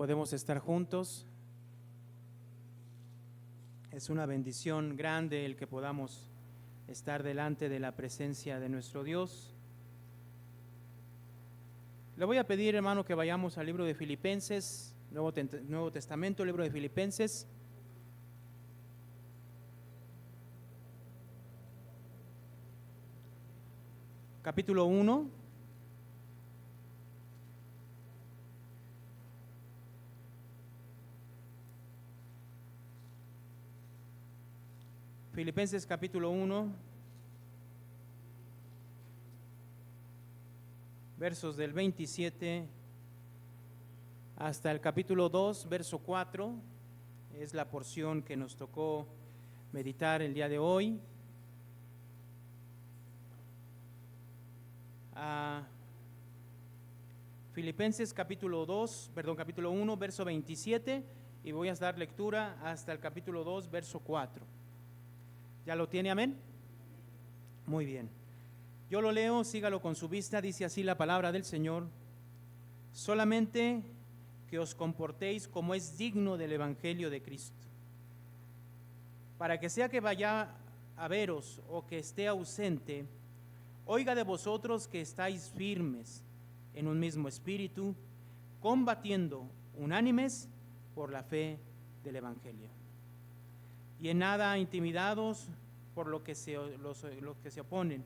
podemos estar juntos. Es una bendición grande el que podamos estar delante de la presencia de nuestro Dios. Le voy a pedir, hermano, que vayamos al libro de Filipenses, Nuevo Testamento, libro de Filipenses. Capítulo 1. Filipenses capítulo 1, versos del 27 hasta el capítulo 2, verso 4, es la porción que nos tocó meditar el día de hoy. Filipenses capítulo 1, verso 27, y voy a dar lectura hasta el capítulo 2, verso 4. ¿Ya lo tiene, amén? Muy bien. Yo lo leo, sígalo con su vista. Dice así la palabra del Señor: solamente que os comportéis como es digno del Evangelio de Cristo, para que sea que vaya a veros o que esté ausente, oiga de vosotros que estáis firmes en un mismo espíritu, combatiendo unánimes por la fe del Evangelio, y en nada intimidados por lo que se oponen,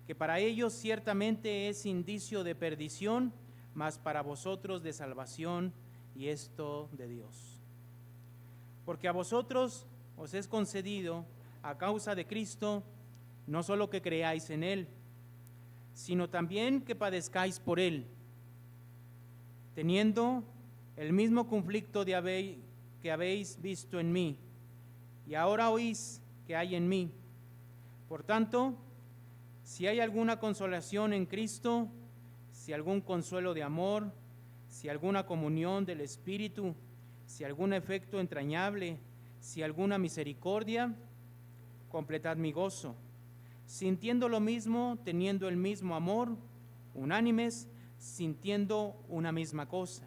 que para ellos ciertamente es indicio de perdición, mas para vosotros de salvación, y esto de Dios. Porque a vosotros os es concedido, a causa de Cristo, no solo que creáis en Él, sino también que padezcáis por Él, teniendo el mismo conflicto que habéis visto en mí, y ahora oís que hay en mí. Por tanto, si hay alguna consolación en Cristo, si algún consuelo de amor, si alguna comunión del Espíritu, si algún afecto entrañable, si alguna misericordia, completad mi gozo, sintiendo lo mismo, teniendo el mismo amor, unánimes, sintiendo una misma cosa.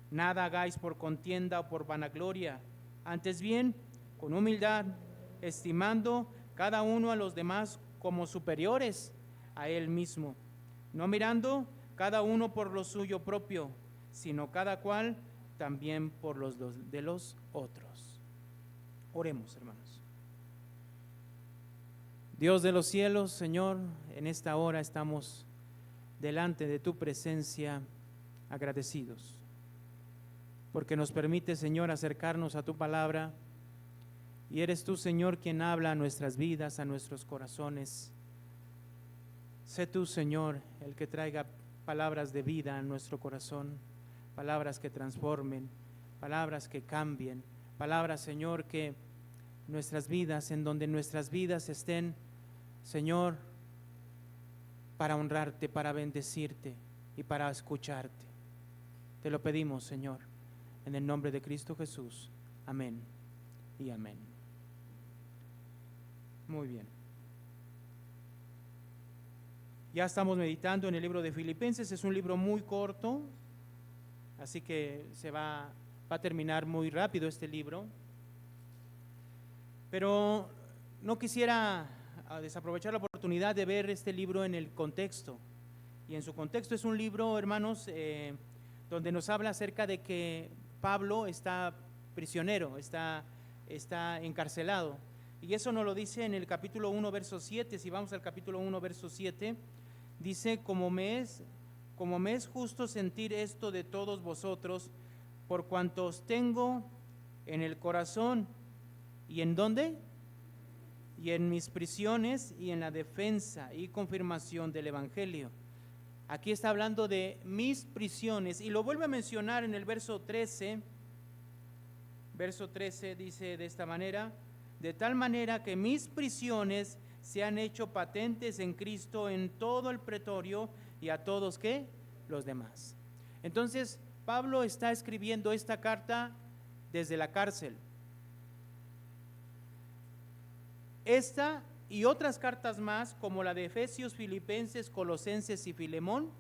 Nada hagáis por contienda o por vanagloria, antes bien, con humildad, estimando cada uno a los demás como superiores a él mismo, no mirando cada uno por lo suyo propio, sino cada cual también por los de los otros. Oremos, hermanos. Dios de los cielos, Señor, en esta hora estamos delante de tu presencia agradecidos, porque nos permite, Señor, acercarnos a tu palabra. Y eres tú, Señor, quien habla a nuestras vidas, a nuestros corazones. Sé tú, Señor, el que traiga palabras de vida a nuestro corazón, palabras que transformen, palabras que cambien, palabras, Señor, que nuestras vidas, en donde nuestras vidas estén, Señor, para honrarte, para bendecirte y para escucharte. Te lo pedimos, Señor, en el nombre de Cristo Jesús. Amén y amén. Muy bien. Ya estamos meditando en el libro de Filipenses. Es un libro muy corto, así que va a terminar muy rápido este libro. Pero no quisiera desaprovechar la oportunidad de ver este libro en el contexto. Y en su contexto es un libro, hermanos, donde nos habla acerca de que Pablo está prisionero, está encarcelado. Y eso nos lo dice en el capítulo 1, verso 7. Si vamos al capítulo 1, verso 7, dice: como me es justo sentir esto de todos vosotros, por cuanto os tengo en el corazón. ¿Y en dónde? Y en mis prisiones y en la defensa y confirmación del Evangelio. Aquí está hablando de mis prisiones, y lo vuelve a mencionar en el verso 13. Verso 13 dice de esta manera: de tal manera que mis prisiones se han hecho patentes en Cristo en todo el pretorio y a todos, ¿qué? Los demás. Entonces, Pablo está escribiendo esta carta desde la cárcel. Esta y otras cartas más, como la de Efesios, Filipenses, Colosenses y Filemón,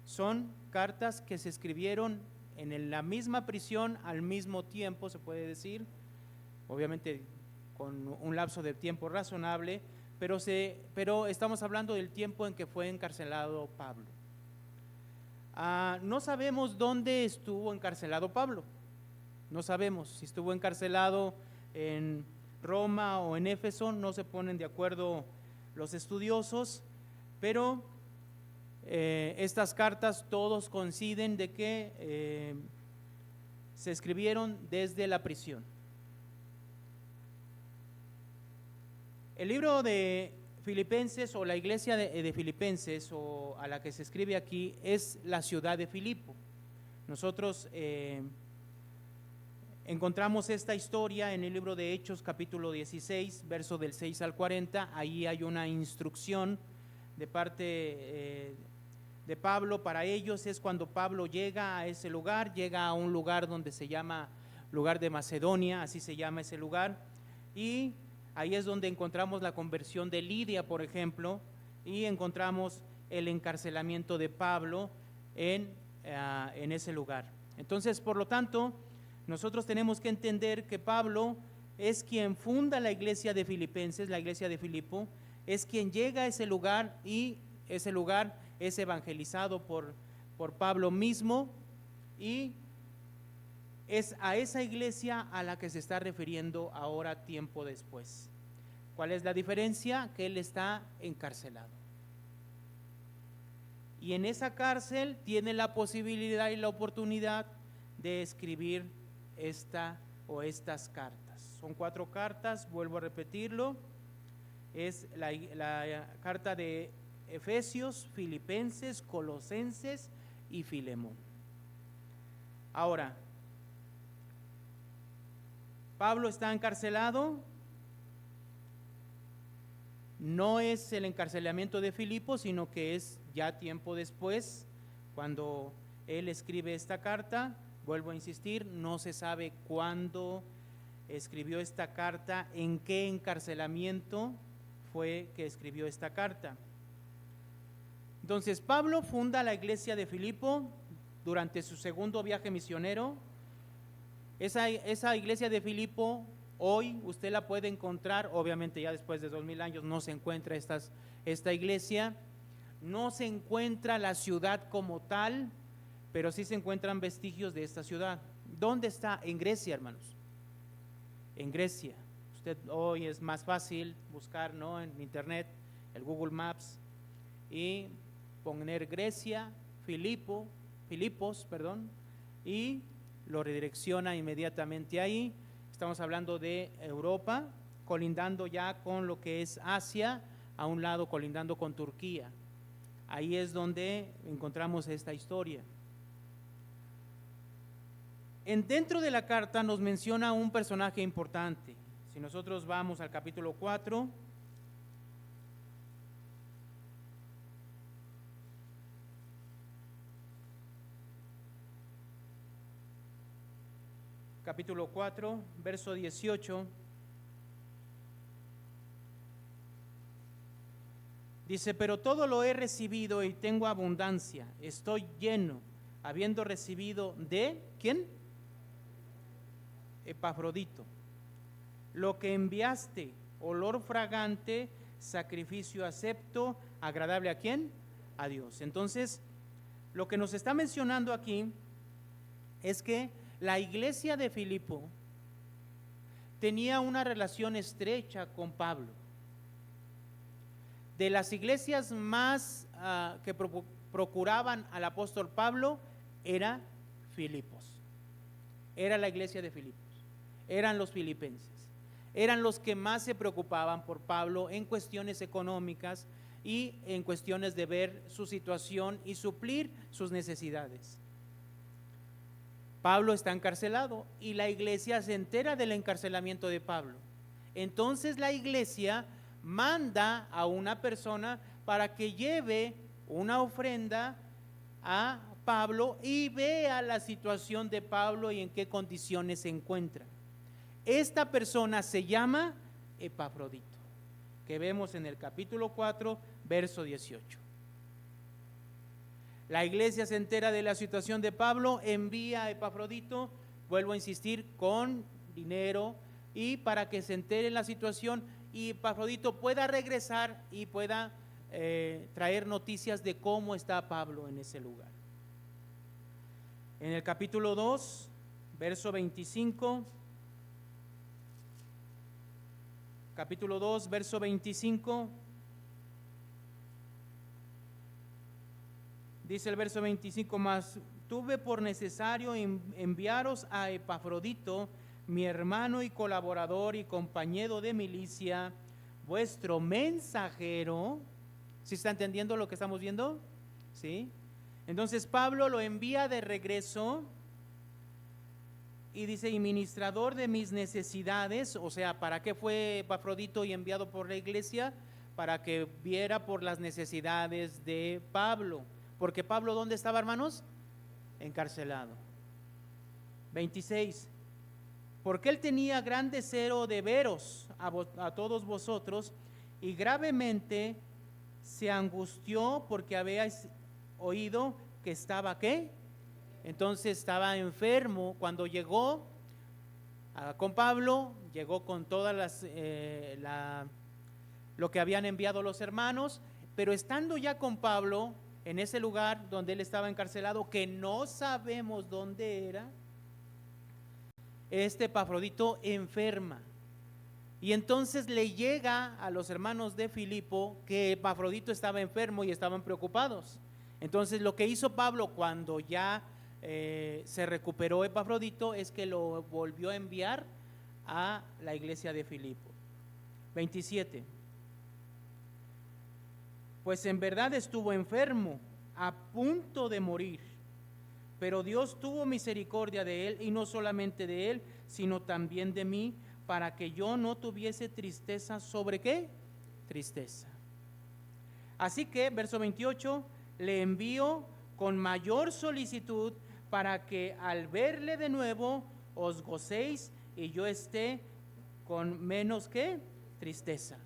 son cartas que se escribieron en la misma prisión al mismo tiempo, se puede decir, obviamente con un lapso de tiempo razonable, pero estamos hablando del tiempo en que fue encarcelado Pablo. No sabemos dónde estuvo encarcelado Pablo, no sabemos si estuvo encarcelado en Roma o en Éfeso, no se ponen de acuerdo los estudiosos, pero estas cartas todos coinciden de que se escribieron desde la prisión. El libro de Filipenses, o la iglesia de Filipenses, o a la que se escribe aquí, es la ciudad de Filipo. Nosotros encontramos esta historia en el libro de Hechos capítulo 16, verso del 6 al 40, ahí hay una instrucción de parte de Pablo para ellos. Es cuando Pablo llega a ese lugar, llega a un lugar donde se llama lugar de Macedonia, así se llama ese lugar, y ahí es donde encontramos la conversión de Lidia, por ejemplo, y encontramos el encarcelamiento de Pablo en ese lugar. Entonces, por lo tanto, nosotros tenemos que entender que Pablo es quien funda la iglesia de Filipenses, la iglesia de Filipo, es quien llega a ese lugar, y ese lugar es evangelizado por Pablo mismo, y es a esa iglesia a la que se está refiriendo ahora tiempo después. ¿Cuál es la diferencia? Que él está encarcelado. Y en esa cárcel tiene la posibilidad y la oportunidad de escribir estas cartas. Son 4 cartas, vuelvo a repetirlo. Es la carta de Efesios, Filipenses, Colosenses y Filemón. Ahora, Pablo está encarcelado. No es el encarcelamiento de Filipo, sino que es ya tiempo después, cuando él escribe esta carta. Vuelvo a insistir, no se sabe cuándo escribió esta carta, en qué encarcelamiento fue que escribió esta carta. Entonces, Pablo funda la iglesia de Filipo durante su segundo viaje misionero. Esa iglesia de Filipo, hoy usted la puede encontrar, obviamente ya después de 2000 años no se encuentra esta iglesia, no se encuentra la ciudad como tal, pero sí se encuentran vestigios de esta ciudad. ¿Dónde está? En Grecia, hermanos. En Grecia. Usted hoy es más fácil buscar, ¿no?, en internet, el Google Maps, y poner Grecia, Filipos, y lo redirecciona inmediatamente ahí. Estamos hablando de Europa, colindando ya con lo que es Asia, a un lado colindando con Turquía. Ahí es donde encontramos esta historia. Dentro de la carta nos menciona un personaje importante. Si nosotros vamos al capítulo 4, verso 18, dice: pero todo lo he recibido y tengo abundancia, estoy lleno, habiendo recibido de, ¿quién? Epafrodito, lo que enviaste, olor fragante, sacrificio acepto, agradable ¿a quién? A Dios. Entonces, lo que nos está mencionando aquí es que la iglesia de Filipo tenía una relación estrecha con Pablo. De las iglesias más que procuraban al apóstol Pablo, era Filipos, era la iglesia de Filipos, eran los filipenses, eran los que más se preocupaban por Pablo en cuestiones económicas y en cuestiones de ver su situación y suplir sus necesidades. Pablo está encarcelado y la iglesia se entera del encarcelamiento de Pablo. Entonces la iglesia manda a una persona para que lleve una ofrenda a Pablo y vea la situación de Pablo y en qué condiciones se encuentra. Esta persona se llama Epafrodito, que vemos en el capítulo 4, verso 18. La iglesia se entera de la situación de Pablo, envía a Epafrodito, vuelvo a insistir, con dinero y para que se entere la situación y Epafrodito pueda regresar y pueda traer noticias de cómo está Pablo en ese lugar. En el capítulo 2, verso 25, capítulo 2, verso 25, dice el verso 25, mas tuve por necesario enviaros a Epafrodito, mi hermano y colaborador y compañero de milicia, vuestro mensajero. ¿Sí está entendiendo lo que estamos viendo? ¿Sí? Entonces Pablo lo envía de regreso y dice, y ministrador de mis necesidades. O sea, ¿para qué fue Epafrodito y enviado por la iglesia? Para que viera por las necesidades de Pablo. Porque Pablo, ¿dónde estaba, hermanos? Encarcelado. 26. Porque él tenía gran deseo de veros a todos vosotros, y gravemente se angustió porque habíais oído que estaba, ¿qué? Entonces estaba enfermo. Cuando llegó con Pablo, llegó con todas lo que habían enviado los hermanos, pero estando ya con Pablo en ese lugar donde él estaba encarcelado, que no sabemos dónde era, Epafrodito enferma. Y entonces le llega a los hermanos de Filipo que Epafrodito estaba enfermo y estaban preocupados. Entonces lo que hizo Pablo cuando ya se recuperó Epafrodito es que lo volvió a enviar a la iglesia de Filipo. 27. Pues en verdad estuvo enfermo, a punto de morir, pero Dios tuvo misericordia de él, y no solamente de él, sino también de mí, para que yo no tuviese tristeza. ¿Sobre qué? Tristeza. Así que, verso 28, le envío con mayor solicitud para que al verle de nuevo os gocéis y yo esté con menos que tristeza.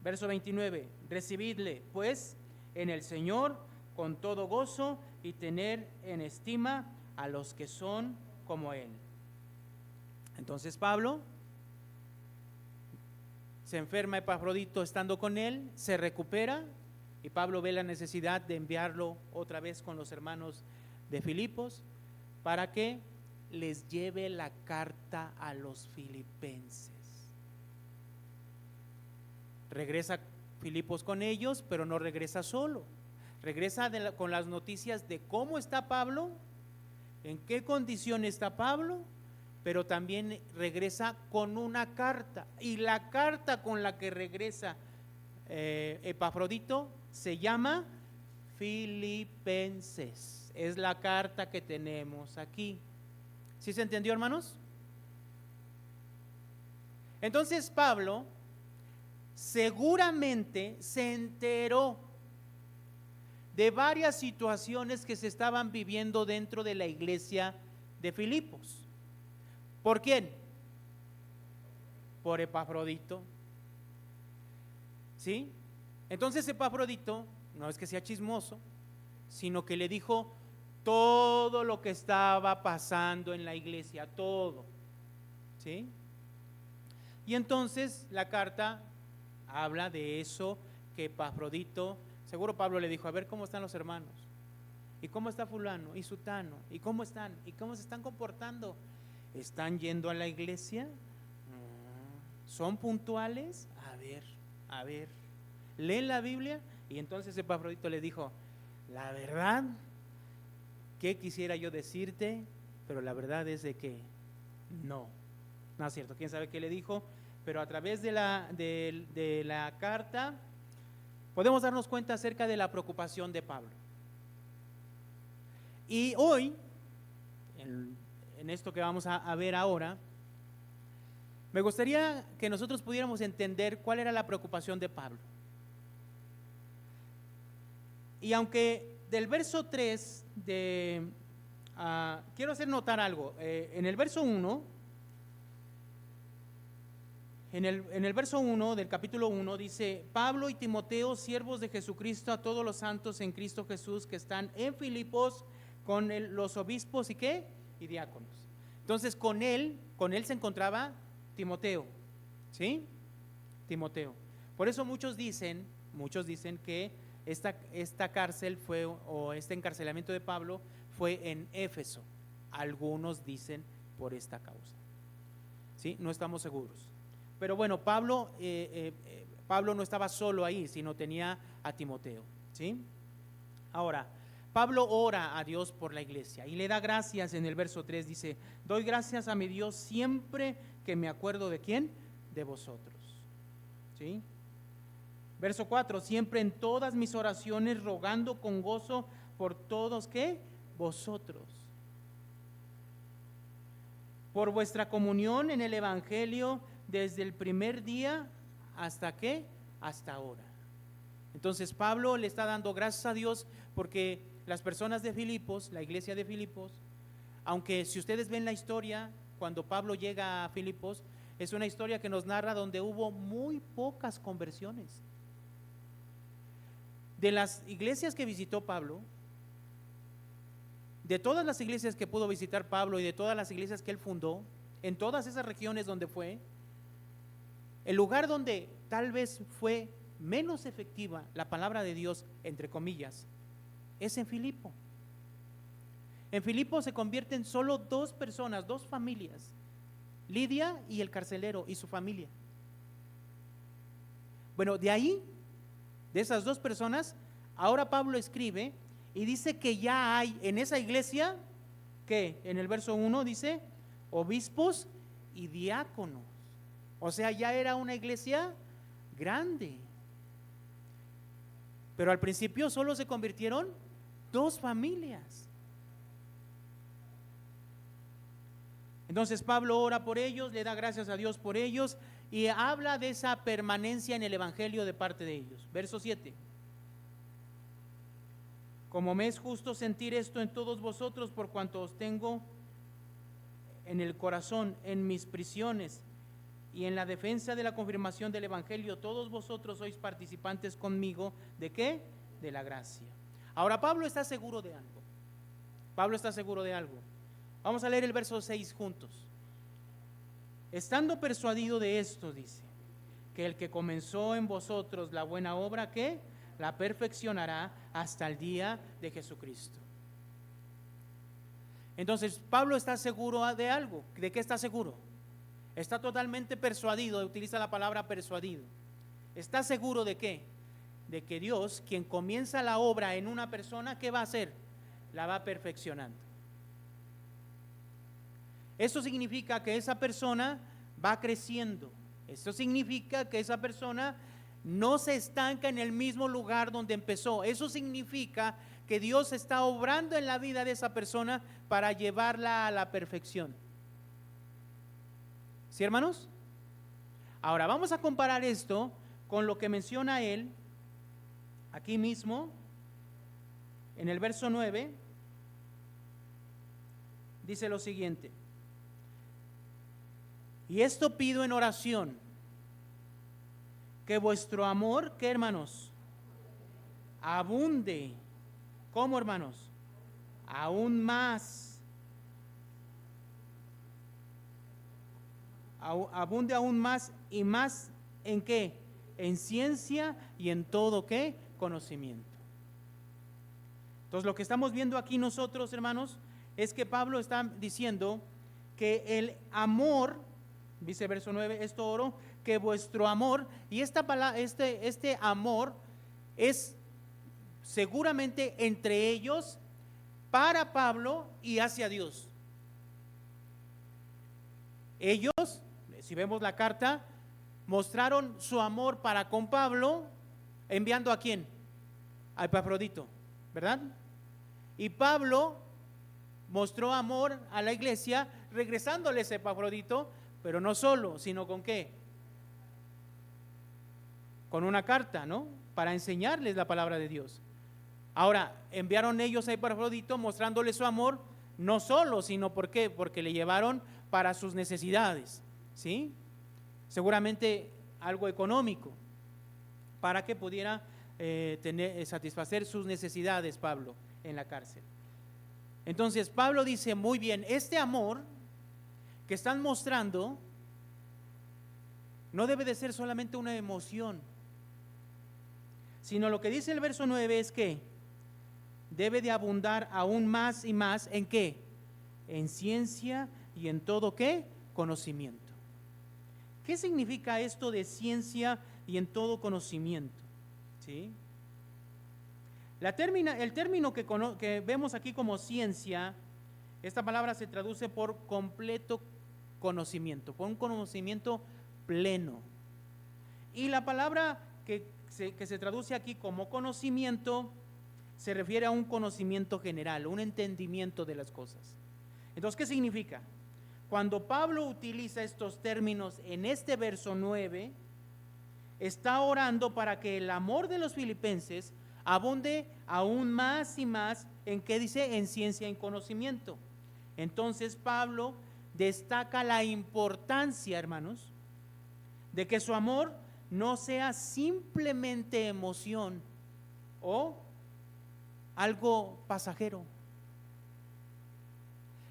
Verso 29, recibidle pues en el Señor con todo gozo y tener en estima a los que son como Él. Entonces Pablo se enferma Epafrodito estando con él, se recupera y Pablo ve la necesidad de enviarlo otra vez con los hermanos de Filipos para que les lleve la carta a los filipenses. Regresa Filipos con ellos, pero no regresa solo. Regresa con las noticias de cómo está Pablo, en qué condición está Pablo, pero también regresa con una carta. Y la carta con la que regresa Epafrodito se llama Filipenses. Es la carta que tenemos aquí. ¿Sí se entendió, hermanos? Entonces Pablo seguramente se enteró de varias situaciones que se estaban viviendo dentro de la iglesia de Filipos. ¿Por quién? Por Epafrodito. ¿Sí? Entonces Epafrodito no es que sea chismoso, sino que le dijo todo lo que estaba pasando en la iglesia, todo. ¿Sí? Y entonces la carta habla de eso, que Epafrodito, seguro Pablo le dijo, a ver cómo están los hermanos, y cómo está fulano, y sutano, y cómo están, y cómo se están comportando. ¿Están yendo a la iglesia? ¿Son puntuales? A ver, ¿leen la Biblia? Y entonces Epafrodito le dijo, la verdad, ¿qué quisiera yo decirte? Pero la verdad es de que no es cierto. ¿Quién sabe qué le dijo? Pero a través de la carta podemos darnos cuenta acerca de la preocupación de Pablo. Y hoy, en esto que vamos a ver ahora, me gustaría que nosotros pudiéramos entender cuál era la preocupación de Pablo. Y aunque del verso 3 quiero hacer notar algo. En el verso 1 En el verso 1 del capítulo 1 dice: Pablo y Timoteo, siervos de Jesucristo, a todos los santos en Cristo Jesús que están en Filipos, con los obispos y qué, y diáconos. Entonces con él se encontraba Timoteo, ¿sí? Timoteo. Por eso muchos dicen que esta cárcel fue, o este encarcelamiento de Pablo fue en Éfeso. Algunos dicen por esta causa, ¿sí? No estamos seguros. Pero bueno, Pablo no estaba solo ahí, sino tenía a Timoteo, ¿sí? Ahora, Pablo ora a Dios por la iglesia y le da gracias. En el verso 3 dice: doy gracias a mi Dios siempre que me acuerdo de ¿quién? De vosotros, ¿sí? Verso 4: siempre en todas mis oraciones rogando con gozo por todos, ¿qué? Vosotros, por vuestra comunión en el evangelio desde el primer día hasta ¿qué? Hasta ahora. Entonces Pablo le está dando gracias a Dios porque las personas de Filipos, la iglesia de Filipos, aunque si ustedes ven la historia, cuando Pablo llega a Filipos, es una historia que nos narra donde hubo muy pocas conversiones. De las iglesias que visitó Pablo, de todas las iglesias que pudo visitar Pablo y de todas las iglesias que él fundó, en todas esas regiones donde fue, el lugar donde tal vez fue menos efectiva la palabra de Dios, entre comillas, es en Filipo. En Filipo se convierten solo dos personas, dos familias, Lidia y el carcelero y su familia. Bueno, de ahí, de esas dos personas, ahora Pablo escribe y dice que ya hay en esa iglesia, que en el verso 1 dice, obispos y diáconos. O sea, ya era una iglesia grande. Pero al principio solo se convirtieron dos familias. Entonces Pablo ora por ellos, le da gracias a Dios por ellos y habla de esa permanencia en el evangelio de parte de ellos. Verso 7: como me es justo sentir esto en todos vosotros, por cuanto os tengo en el corazón, en mis prisiones y en la defensa de la confirmación del evangelio, todos vosotros sois participantes conmigo, ¿de qué? De la gracia. Ahora Pablo está seguro de algo. Pablo está seguro de algo. Vamos a leer el verso 6 juntos. Estando persuadido de esto, dice, que el que comenzó en vosotros la buena obra, ¿qué? La perfeccionará hasta el día de Jesucristo. Entonces Pablo está seguro de algo. ¿De qué está seguro? Está totalmente persuadido, utiliza la palabra persuadido. ¿Está seguro de qué? De que Dios, quien comienza la obra en una persona, ¿qué va a hacer? La va perfeccionando. Eso significa que esa persona va creciendo. Eso significa que esa persona no se estanca en el mismo lugar donde empezó. Eso significa que Dios está obrando en la vida de esa persona para llevarla a la perfección. ¿Sí, hermanos? Ahora vamos a comparar esto con lo que menciona él aquí mismo en el verso 9. Dice lo siguiente: y esto pido en oración, que vuestro amor, ¿qué, hermanos? Abunde. ¿Cómo, hermanos? Aún más. Abunde aún más, y más ¿en qué? En ciencia y en todo ¿qué? Conocimiento. Entonces lo que estamos viendo aquí nosotros, hermanos, es que Pablo está diciendo que el amor, dice verso 9, esto oro, que vuestro amor, y esta palabra, este amor es seguramente entre ellos, para Pablo y hacia Dios. Ellos, si vemos la carta, mostraron su amor para con Pablo, enviando ¿a quién? A Epafrodito, ¿verdad? Y Pablo mostró amor a la iglesia, regresándoles a Epafrodito, pero no solo, sino ¿con qué? Con una carta, ¿no? Para enseñarles la palabra de Dios. Ahora, enviaron ellos a Epafrodito mostrándoles su amor, no solo, sino ¿por qué? Porque le llevaron para sus necesidades, ¿sí? seguramente algo económico, para que pudiera satisfacer sus necesidades Pablo en la cárcel. Entonces Pablo dice, muy bien, este amor que están mostrando no debe de ser solamente una emoción, sino lo que dice el verso 9 es que debe de abundar aún más y más ¿en qué? En ciencia y en todo ¿qué? Conocimiento. ¿Qué significa esto de ciencia y en todo conocimiento? ¿Sí? El término que vemos aquí como ciencia, esta palabra se traduce por completo conocimiento, por un conocimiento pleno. Y la palabra que se traduce aquí como conocimiento se refiere a un conocimiento general, un entendimiento de las cosas. Entonces, ¿qué significa? Cuando Pablo utiliza estos términos en este verso 9, está orando para que el amor de los filipenses abunde aún más y más en ¿qué dice? En ciencia y en conocimiento. Entonces Pablo destaca la importancia, hermanos, de que su amor no sea simplemente emoción o algo pasajero.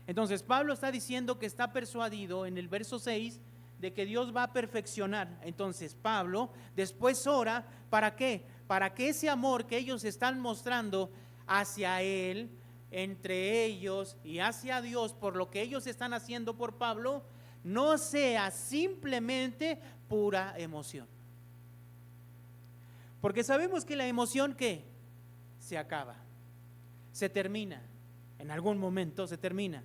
Entonces Pablo está diciendo que está persuadido en el verso 6 de que Dios va a perfeccionar. Entonces Pablo después ora, ¿para qué? Para que ese amor que ellos están mostrando hacia Él, entre ellos y hacia Dios, por lo que ellos están haciendo por Pablo, no sea simplemente pura emoción. Porque sabemos que la emoción ¿qué? Se acaba, se termina, en algún momento se termina.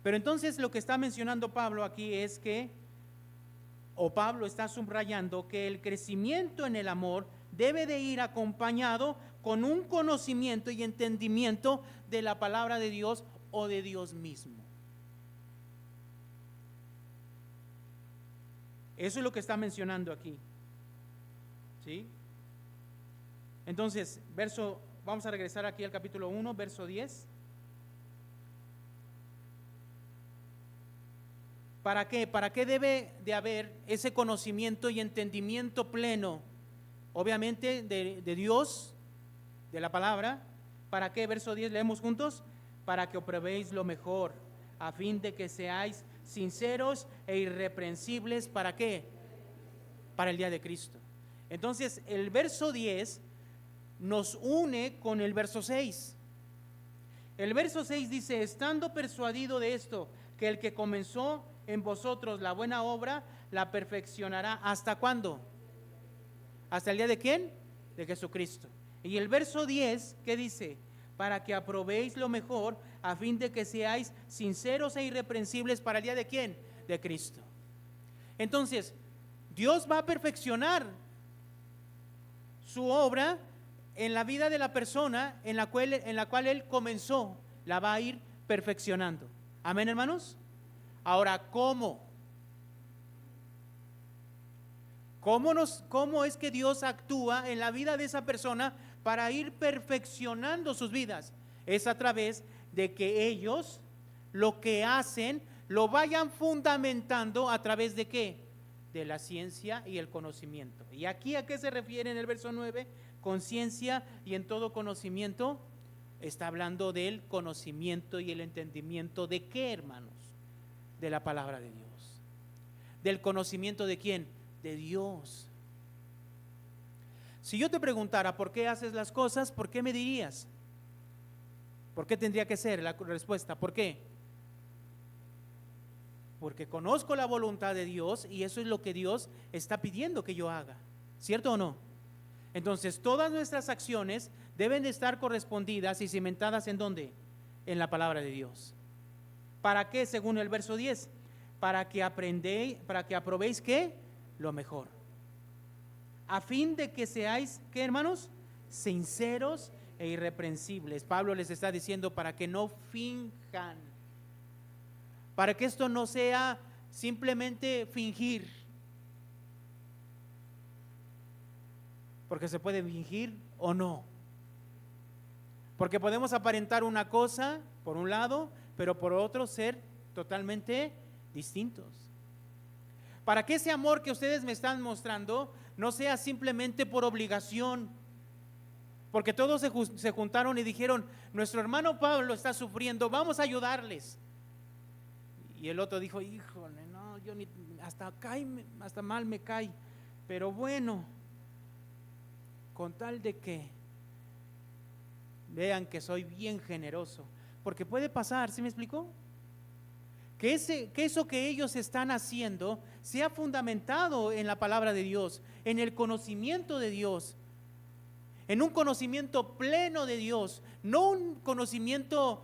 Pero entonces lo que está mencionando Pablo aquí es que, o Pablo está subrayando que el crecimiento en el amor debe de ir acompañado con un conocimiento y entendimiento de la palabra de Dios o de Dios mismo. Eso es lo que está mencionando aquí. ¿Sí? Entonces, vamos a regresar aquí al capítulo 1, verso 10. ¿Para qué? ¿Para qué debe de haber ese conocimiento y entendimiento pleno? Obviamente de Dios, de la palabra. ¿Para qué? Verso 10, leemos juntos. Para que probéis lo mejor, a fin de que seáis sinceros e irreprensibles. ¿Para qué? Para el día de Cristo. Entonces, el verso 10 nos une con el verso 6. El verso 6 dice, estando persuadido de esto, que el que comenzó en vosotros la buena obra, la perfeccionará. ¿Hasta cuándo? ¿Hasta el día de quién? De Jesucristo. Y el verso 10, ¿qué dice? Para que aprobéis lo mejor, a fin de que seáis sinceros e irreprensibles para el día de quién? De Cristo. Entonces, Dios va a perfeccionar su obra en la vida de la persona en la cual Él comenzó, la va a ir perfeccionando. Amén, hermanos. Ahora, ¿cómo? ¿Cómo es que Dios actúa en la vida de esa persona para ir perfeccionando sus vidas? Es a través de que ellos lo que hacen lo vayan fundamentando a través de ¿qué? De la ciencia y el conocimiento. ¿Y aquí a qué se refiere en el verso 9? Con ciencia y en todo conocimiento. Está hablando del conocimiento y el entendimiento de ¿qué, hermanos? De la palabra de Dios. ¿Del conocimiento de quién? De Dios. Si yo te preguntara por qué haces las cosas, ¿por qué me dirías? ¿Por qué tendría que ser la respuesta? ¿Por qué? Porque conozco la voluntad de Dios y eso es lo que Dios está pidiendo que yo haga. ¿Cierto o no? Entonces, todas nuestras acciones deben de estar correspondidas y cimentadas ¿en dónde? En la palabra de Dios. ¿Para qué? Según el verso 10, para que aprobéis ¿qué? Lo mejor. A fin de que seáis, ¿qué, hermanos? Sinceros e irreprensibles. Pablo les está diciendo para que no finjan, para que esto no sea simplemente fingir, porque se puede fingir o no, porque podemos aparentar una cosa por un lado, pero por otro ser totalmente distintos. para que ese amor que ustedes me están mostrando no sea simplemente por obligación, porque todos se juntaron y dijeron, nuestro hermano Pablo está sufriendo, vamos a ayudarles. Y el otro dijo, híjole, no, yo ni hasta mal me cae, pero bueno, con tal de que vean que soy bien generoso, porque puede pasar, ¿sí me explicó? Que eso que ellos están haciendo sea fundamentado en la palabra de Dios, en el conocimiento de Dios, en un conocimiento pleno de Dios, no un conocimiento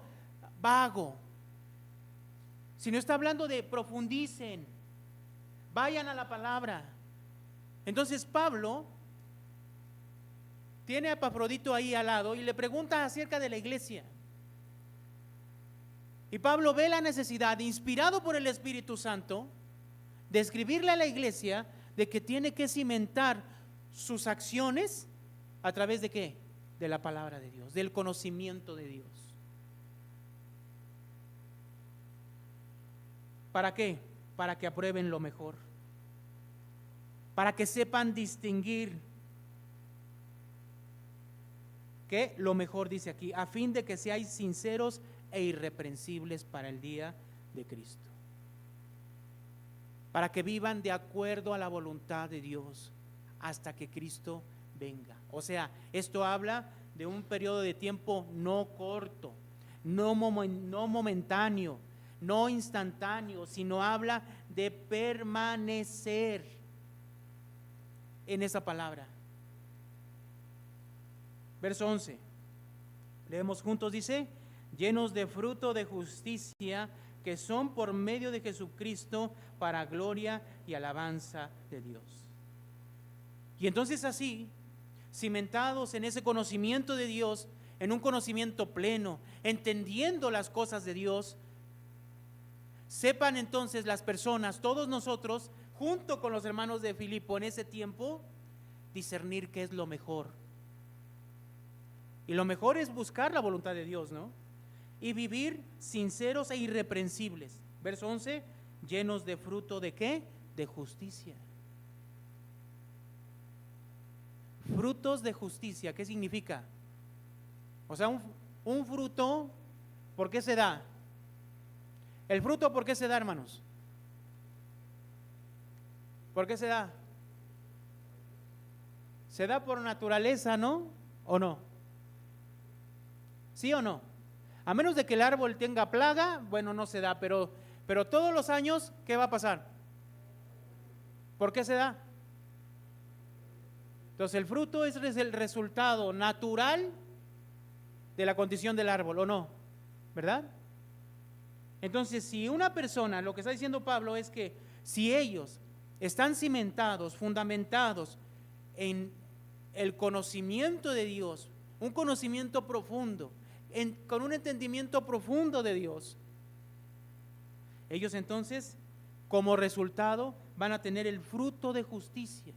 vago, sino está hablando de profundicen, vayan a la palabra. Entonces Pablo tiene a Epafrodito ahí al lado y le pregunta acerca de la iglesia. Y Pablo ve la necesidad, inspirado por el Espíritu Santo, de escribirle a la iglesia de que tiene que cimentar sus acciones a través de ¿qué? De la palabra de Dios, del conocimiento de Dios. ¿Para qué? Para que aprueben lo mejor, para que sepan distinguir que lo mejor, dice aquí, a fin de que seáis sinceros e irreprensibles para el día de Cristo, para que vivan de acuerdo a la voluntad de Dios hasta que Cristo venga. O sea, esto habla de un periodo de tiempo no corto, no momentáneo, no instantáneo, sino habla de permanecer en esa palabra. Verso 11, leemos juntos, dice, llenos de fruto de justicia, que son por medio de Jesucristo para gloria y alabanza de Dios. Y entonces así, cimentados en ese conocimiento de Dios, en un conocimiento pleno, entendiendo las cosas de Dios, sepan entonces las personas, todos nosotros, junto con los hermanos de Filipo en ese tiempo, discernir qué es lo mejor. Y lo mejor es buscar la voluntad de Dios, ¿no? Y vivir sinceros e irreprensibles. Verso 11, llenos de fruto ¿de qué? De justicia. Frutos de justicia, ¿qué significa? O sea, un fruto, ¿por qué se da? ¿El fruto por qué se da, hermanos? ¿Por qué se da? Se da por naturaleza, ¿no? ¿O no? ¿Sí o no? A menos de que el árbol tenga plaga, bueno, no se da, pero todos los años, ¿qué va a pasar? ¿Por qué se da? Entonces el fruto es el resultado natural de la condición del árbol, ¿o no? ¿Verdad? Entonces, si una persona, lo que está diciendo Pablo es que si ellos están cimentados, fundamentados en el conocimiento de Dios, un conocimiento profundo, con un entendimiento profundo de Dios, ellos entonces, como resultado, van a tener el fruto de justicia,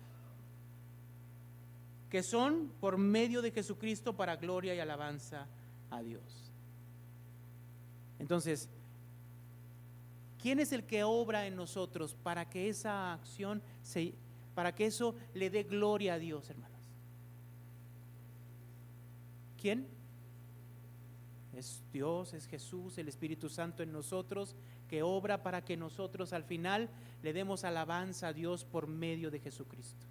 que son por medio de Jesucristo para gloria y alabanza a Dios. Entonces, ¿quién es el que obra en nosotros para que esa acción, para que eso le dé gloria a Dios, hermanos? ¿Quién? Es Dios, es Jesús, el Espíritu Santo en nosotros, que obra para que nosotros al final le demos alabanza a Dios por medio de Jesucristo.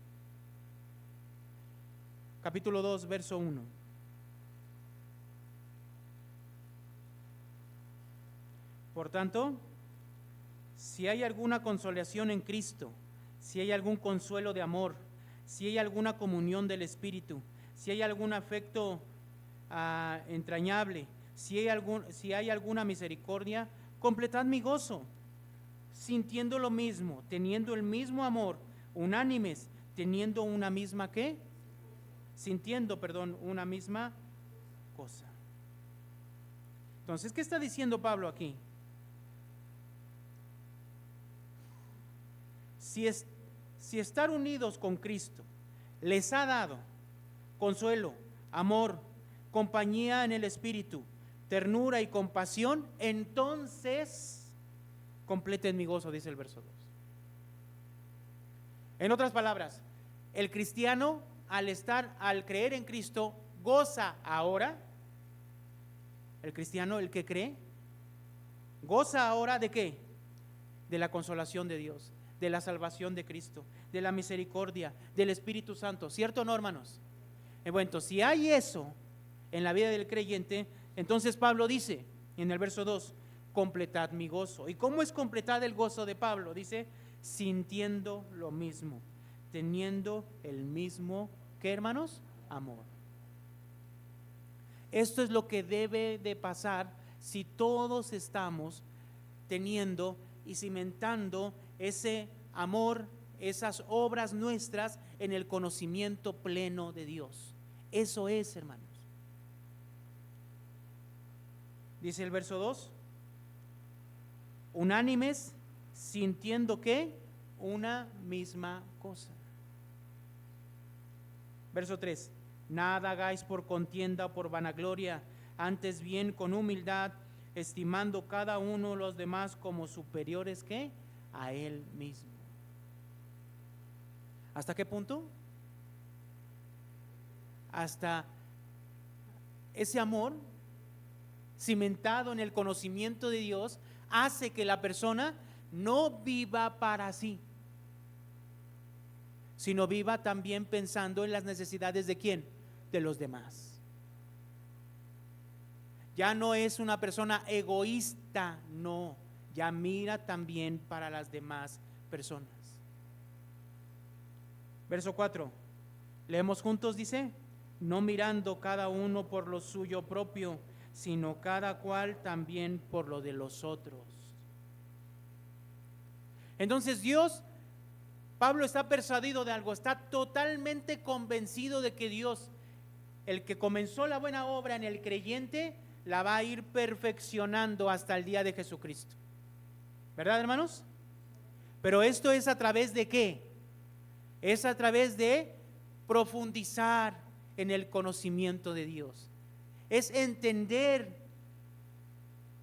Capítulo 2, verso 1. Por tanto, si hay alguna consolación en Cristo, si hay algún consuelo de amor, si hay alguna comunión del Espíritu, si hay algún afecto entrañable, si hay alguna misericordia, completad mi gozo, sintiendo lo mismo, teniendo el mismo amor, unánimes, teniendo una misma ¿qué? Sintiendo, una misma cosa. Entonces, ¿qué está diciendo Pablo aquí? Si estar unidos con Cristo les ha dado consuelo, amor, compañía en el Espíritu, ternura y compasión, entonces completen mi gozo, dice el verso 2. En otras palabras, el cristiano al creer en Cristo goza ahora. El cristiano, el que cree, goza ahora ¿de qué? De la consolación de Dios, de la salvación de Cristo, de la misericordia, del Espíritu Santo. ¿Cierto o no, hermanos? Bueno, entonces, si hay eso en la vida del creyente, entonces Pablo dice en el verso 2, completad mi gozo. ¿Y cómo es completar el gozo de Pablo? Dice, sintiendo lo mismo, teniendo el mismo, ¿qué, hermanos? Amor. Esto es lo que debe de pasar si todos estamos teniendo y cimentando ese amor, esas obras nuestras en el conocimiento pleno de Dios. Eso es, hermanos. Dice el verso 2, unánimes, sintiendo que una misma cosa. Verso 3, nada hagáis por contienda o por vanagloria, antes bien con humildad, estimando cada uno los demás como superiores que a él mismo. ¿Hasta qué punto? Hasta ese amor cimentado en el conocimiento de Dios hace que la persona no viva para sí, sino viva también pensando en las necesidades de ¿quién? De los demás. Ya no es una persona egoísta, no, ya mira también para las demás personas. Verso 4, leemos juntos, dice, no mirando cada uno por lo suyo propio, sino cada cual también por lo de los otros. Entonces Dios, Pablo está persuadido de algo, está totalmente convencido de que Dios, el que comenzó la buena obra en el creyente, la va a ir perfeccionando hasta el día de Jesucristo. ¿Verdad, hermanos? Pero esto es a través de ¿qué? Es a través de profundizar en el conocimiento de Dios. Es entender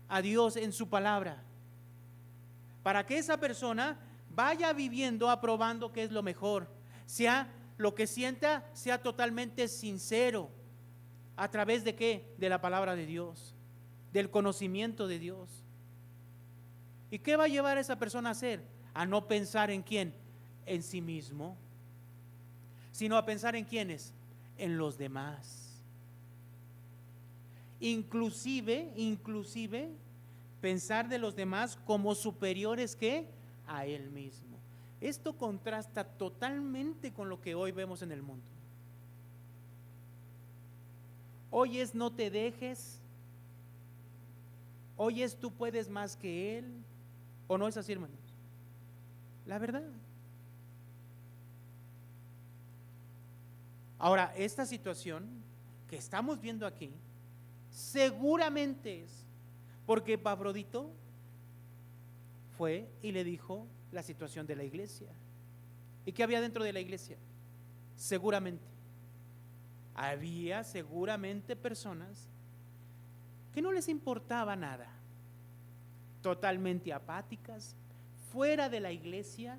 a Dios en su palabra, para que esa persona vaya viviendo, aprobando qué es lo mejor, sea lo que sienta, sea totalmente sincero. ¿A través de qué? De la palabra de Dios, del conocimiento de Dios. ¿Y qué va a llevar a esa persona a hacer? A no pensar en quién, en sí mismo, sino a pensar en quiénes, en los demás. Inclusive pensar de los demás como superiores que a él mismo. Esto contrasta totalmente con lo que hoy vemos en el mundo. Hoy es no te dejes, hoy es tú puedes más que él, ¿o no es así, hermanos? La verdad. Ahora, esta situación que estamos viendo aquí, seguramente es porque Epafrodito fue y le dijo la situación de la iglesia. ¿Y qué había dentro de la iglesia? Seguramente había personas que no les importaba nada, totalmente apáticas, fuera de la iglesia,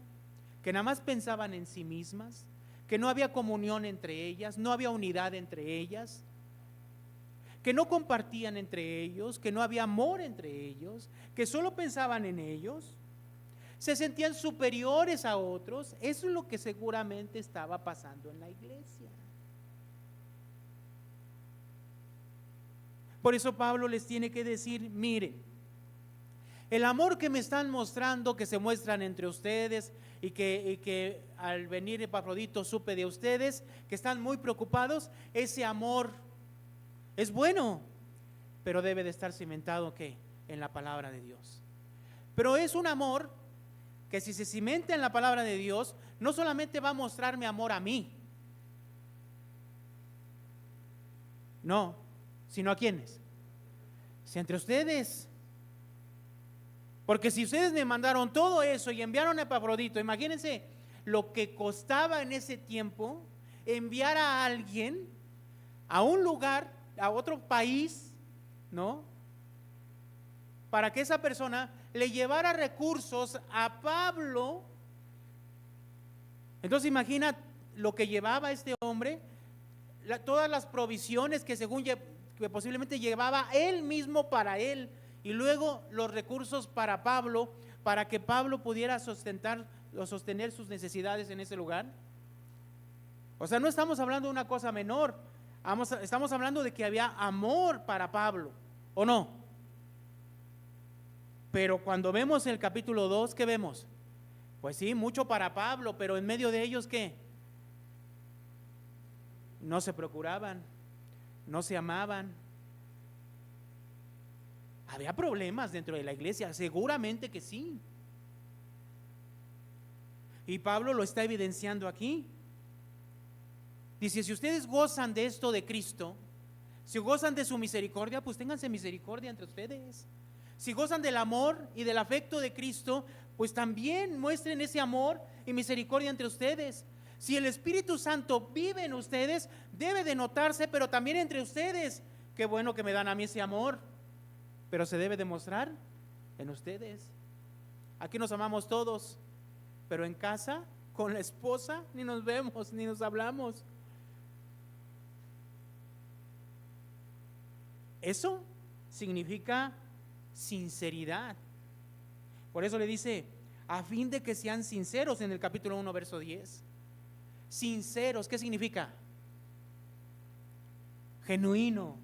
que nada más pensaban en sí mismas, que no había comunión entre ellas, no había unidad entre ellas, que no compartían entre ellos, que no había amor entre ellos, que solo pensaban en ellos, se sentían superiores a otros. Eso es lo que seguramente estaba pasando en la iglesia. Por eso Pablo les tiene que decir, miren, el amor que me están mostrando, que se muestran entre ustedes y que al venir Epafrodito supe de ustedes que están muy preocupados, ese amor es bueno, pero debe de estar cimentado ¿qué? En la palabra de Dios. Pero es un amor que si se cimenta en la palabra de Dios, no solamente va a mostrarme amor a mí, no, sino a quiénes, si entre ustedes. Porque si ustedes me mandaron todo eso y enviaron a Epafrodito, imagínense lo que costaba en ese tiempo enviar a alguien a un lugar, a otro país, ¿no? Para que esa persona le llevara recursos a Pablo Entonces imagina lo que llevaba este hombre, todas las provisiones que que posiblemente llevaba él mismo para él, y luego los recursos para Pablo, para que Pablo pudiera sostener sus necesidades en ese lugar. O sea, no estamos hablando de una cosa menor, estamos hablando de que había amor para Pablo, ¿o no? Pero cuando vemos el capítulo 2, ¿qué vemos? Pues sí, mucho para Pablo, pero en medio de ellos, ¿qué? No se procuraban, no se amaban. Había problemas dentro de la iglesia, seguramente que sí. Y Pablo lo está evidenciando aquí. Dice, si ustedes gozan de esto de Cristo, si gozan de su misericordia, pues ténganse misericordia entre ustedes. Si gozan del amor y del afecto de Cristo, pues también muestren ese amor y misericordia entre ustedes. Si el Espíritu Santo vive en ustedes, debe de notarse, pero también entre ustedes. Qué bueno que me dan a mí ese amor, pero se debe demostrar en ustedes. Aquí nos amamos todos, pero en casa, con la esposa, ni nos vemos, ni nos hablamos. Eso significa sinceridad. Por eso le dice, a fin de que sean sinceros en el capítulo 1, verso 10. Sinceros, ¿qué significa? Genuino,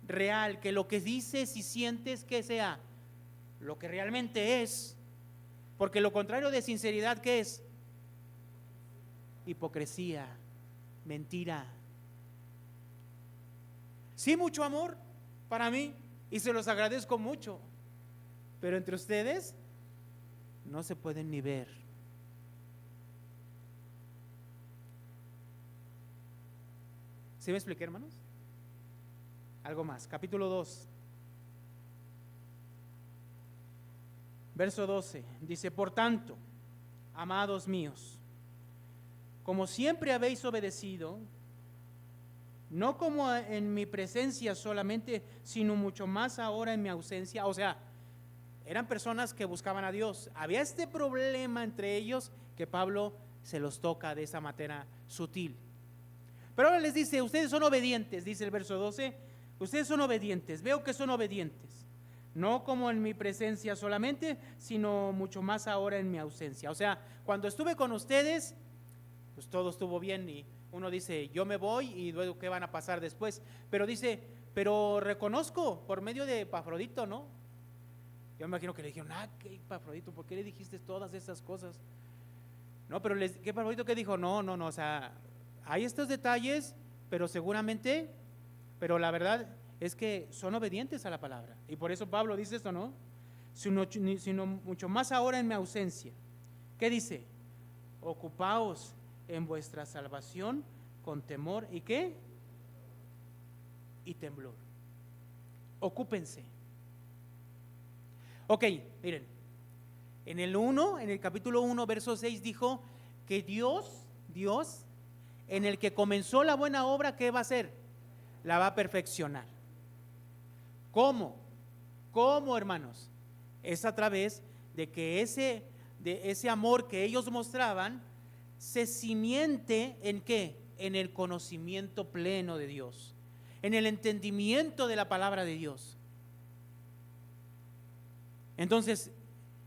real, que lo que dices y sientes que sea lo que realmente es. Porque lo contrario de sinceridad, ¿qué es? Hipocresía, mentira. Sí, mucho amor para mí y se los agradezco mucho, pero entre ustedes no se pueden ni ver. ¿Sí me expliqué, hermanos? Algo más, capítulo 2, verso 12, dice, por tanto, amados míos, como siempre habéis obedecido, no como en mi presencia solamente, sino mucho más ahora en mi ausencia. O sea, eran personas que buscaban a Dios. Había este problema entre ellos que Pablo se los toca de esa manera sutil. Pero ahora les dice, ustedes son obedientes, dice el verso 12, ustedes son obedientes, veo que son obedientes. No como en mi presencia solamente, sino mucho más ahora en mi ausencia. O sea, cuando estuve con ustedes, pues todo estuvo bien y uno dice, yo me voy y luego qué van a pasar después. Pero dice, pero reconozco por medio de Epafrodito, ¿no? Yo me imagino que le dijeron, ¿qué Epafrodito? ¿Por qué le dijiste todas esas cosas? No, pero ¿qué Epafrodito qué dijo? No, o sea, hay estos detalles, pero seguramente, pero la verdad es que son obedientes a la palabra. Y por eso Pablo dice esto, ¿no? Sino mucho más ahora en mi ausencia. ¿Qué dice? Ocupaos en vuestra salvación con temor y ¿qué? Y temblor. Ocúpense. Ok, miren, en el capítulo 1, verso 6 dijo que Dios, en el que comenzó la buena obra, ¿qué va a hacer? La va a perfeccionar. ¿Cómo? ¿Cómo, hermanos? Es a través de que ese amor que ellos mostraban se cimiente en ¿qué? En el conocimiento pleno de Dios, en el entendimiento de la palabra de Dios. Entonces,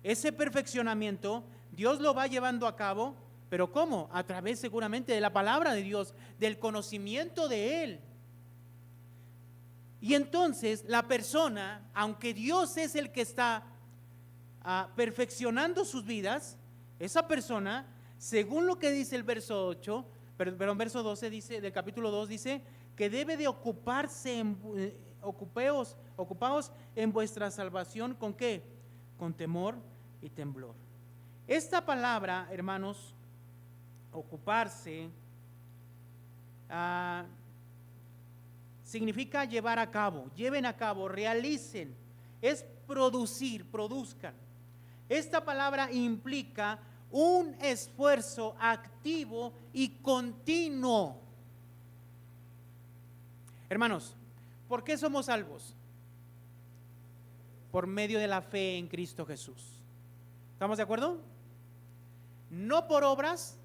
ese perfeccionamiento Dios lo va llevando a cabo, pero ¿cómo? A través seguramente de la palabra de Dios, del conocimiento de Él. Y entonces la persona, aunque Dios es el que está perfeccionando sus vidas, esa persona, según lo que dice el verso 8, pero en verso 12 dice, del capítulo 2 dice, que debe de ocuparse, ocupaos en vuestra salvación, ¿con qué? Con temor y temblor. Esta palabra, hermanos, ocuparse, significa llevar a cabo, lleven a cabo, realicen, es producir, produzcan. Esta palabra implica un esfuerzo activo y continuo. Hermanos, ¿por qué somos salvos? Por medio de la fe en Cristo Jesús. ¿Estamos de acuerdo? no por obras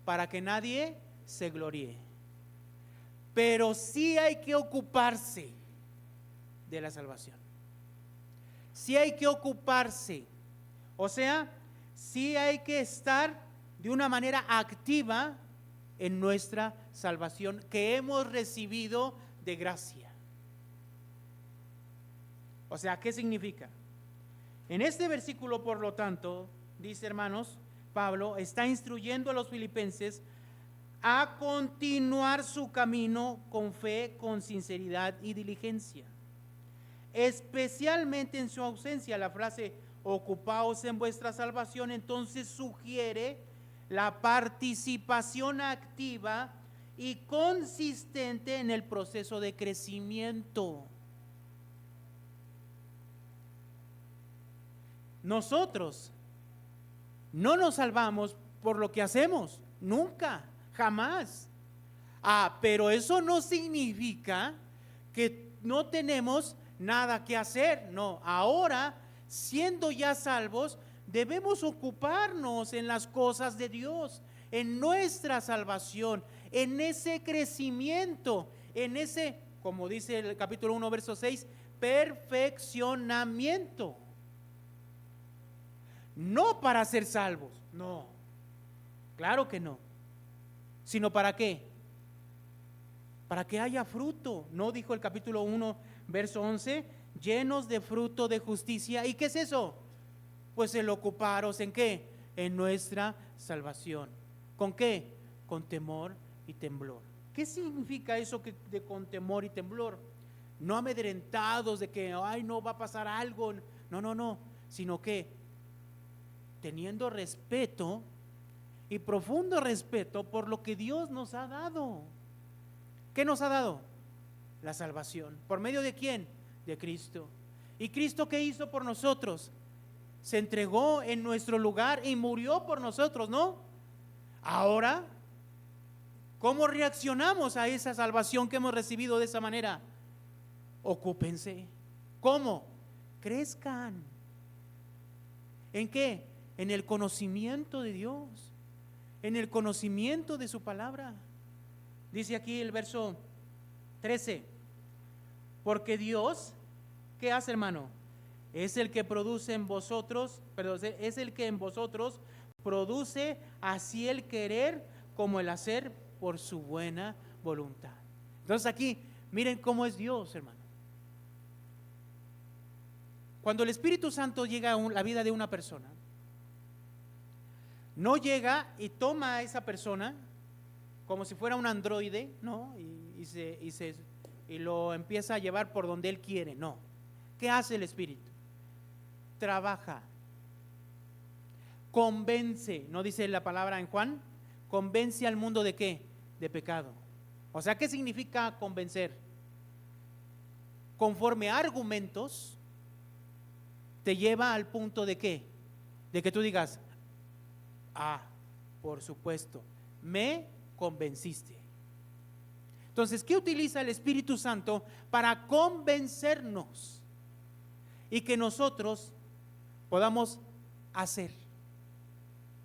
para que nadie se gloríe, pero sí hay que ocuparse de la salvación. Sí hay que ocuparse, o sea, sí hay que estar de una manera activa en nuestra salvación que hemos recibido de gracia. O sea, ¿qué significa? En este versículo, por lo tanto, dice, hermanos, Pablo está instruyendo a los filipenses a continuar su camino con fe, con sinceridad y diligencia. Especialmente en su ausencia, la frase ocupaos en vuestra salvación entonces sugiere la participación activa y consistente en el proceso de crecimiento. Nosotros no nos salvamos por lo que hacemos, nunca, jamás. Pero eso no significa que no tenemos nada que hacer. No, ahora, siendo ya salvos, debemos ocuparnos en las cosas de Dios, en nuestra salvación, en ese crecimiento, en ese, como dice el capítulo 1, verso 6, perfeccionamiento. No para ser salvos, no, claro que no, sino para qué, para que haya fruto. ¿No dijo el capítulo 1, verso 11, llenos de fruto de justicia? ¿Y qué es eso? Pues el ocuparos en qué, en nuestra salvación. ¿Con qué? Con temor y temblor. ¿Qué significa eso de con temor y temblor? No amedrentados de que, ay, no va a pasar algo, no, sino que teniendo respeto y profundo respeto por lo que Dios nos ha dado. ¿Qué nos ha dado? La salvación. ¿Por medio de quién? De Cristo. ¿Y Cristo qué hizo por nosotros? Se entregó en nuestro lugar y murió por nosotros, ¿no? Ahora, ¿cómo reaccionamos a esa salvación que hemos recibido de esa manera? Ocúpense. ¿Cómo? Crezcan. ¿En qué? En el conocimiento de Dios, en el conocimiento de su palabra. Dice aquí el verso 13, porque Dios, ¿qué hace, hermano? Es el que produce en vosotros, es el que en vosotros produce así el querer como el hacer por su buena voluntad. Entonces aquí, miren cómo es Dios, hermano. Cuando el Espíritu Santo llega a la vida de una persona, no llega y toma a esa persona como si fuera un androide, ¿no? Y lo empieza a llevar por donde él quiere, no. ¿Qué hace el Espíritu? Trabaja, convence, ¿no dice la palabra en Juan? Convence al mundo ¿de qué? De pecado. O sea, ¿qué significa convencer? Conforme a argumentos, te lleva al punto de ¿qué? De que tú digas, por supuesto, me convenciste. Entonces, ¿qué utiliza el Espíritu Santo para convencernos y que nosotros podamos hacer?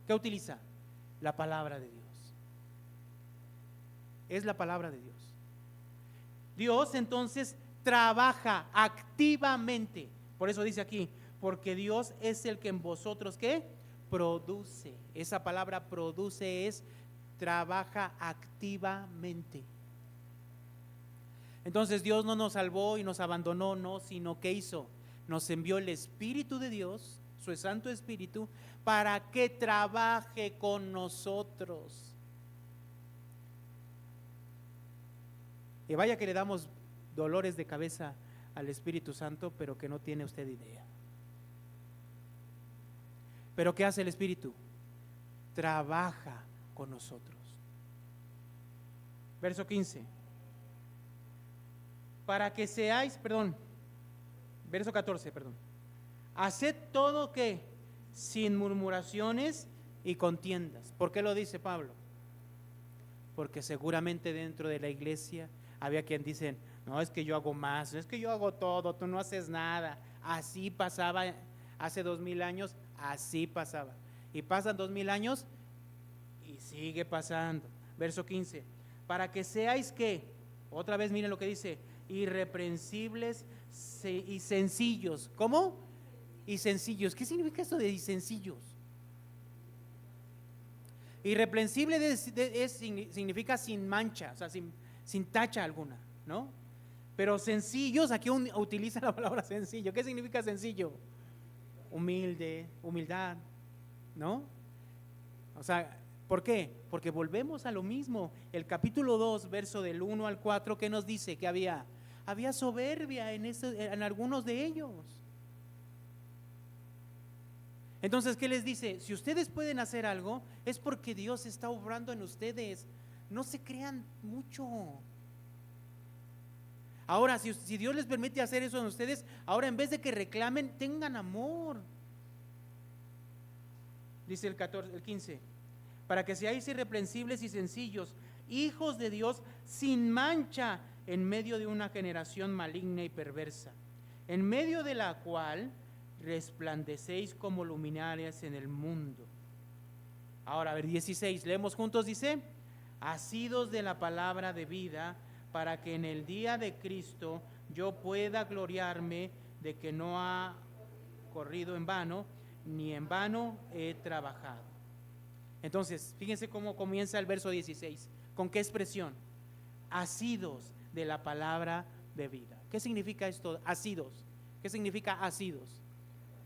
¿Qué utiliza? La palabra de Dios. Es la palabra de Dios. Dios entonces trabaja activamente. Por eso dice aquí, porque Dios es el que en vosotros ¿qué? Produce. Esa palabra produce es trabaja activamente. Entonces Dios no nos salvó y nos abandonó, no, sino que hizo, nos envió el Espíritu de Dios, su Santo Espíritu, para que trabaje con nosotros. Y vaya que le damos dolores de cabeza al Espíritu Santo, pero que no tiene usted idea. Pero ¿qué hace el Espíritu? Trabaja con nosotros. Verso 15. Para que seáis, verso 14, haced todo que sin murmuraciones y contiendas. ¿Por qué lo dice Pablo? Porque seguramente dentro de la iglesia había quien dicen, no, es que yo hago más, es que yo hago todo, tú no haces nada. Así pasaba hace 2000 años, así pasaba. Y pasan 2000 años Y sigue pasando. Verso 15. Para que seáis ¿qué? Otra vez miren lo que dice. Irreprensibles y sencillos. ¿Cómo? Y sencillos. ¿Qué significa esto de sencillos? Irreprensible significa sin mancha, o sea, sin tacha alguna, ¿no? Pero sencillos, aquí utiliza la palabra sencillo. ¿Qué significa sencillo? Humilde, humildad, ¿no? O sea, ¿por qué? Porque volvemos a lo mismo. El capítulo 2, verso del 1 al 4, ¿qué nos dice? Que había soberbia en algunos de ellos. Entonces, ¿qué les dice? Si ustedes pueden hacer algo, es porque Dios está obrando en ustedes. No se crean mucho. Ahora, si Dios les permite hacer eso en ustedes, ahora en vez de que reclamen, tengan amor. Dice el 15, para que seáis irreprensibles y sencillos, hijos de Dios sin mancha en medio de una generación maligna y perversa, en medio de la cual resplandecéis como luminarias en el mundo. Ahora, a ver, 16, leemos juntos, dice, asidos de la palabra de vida, para que en el día de Cristo yo pueda gloriarme de que no ha corrido en vano, ni en vano he trabajado. Entonces, fíjense cómo comienza el verso 16, ¿con qué expresión? Asidos de la palabra de vida. ¿Qué significa esto? Asidos. ¿Qué significa asidos?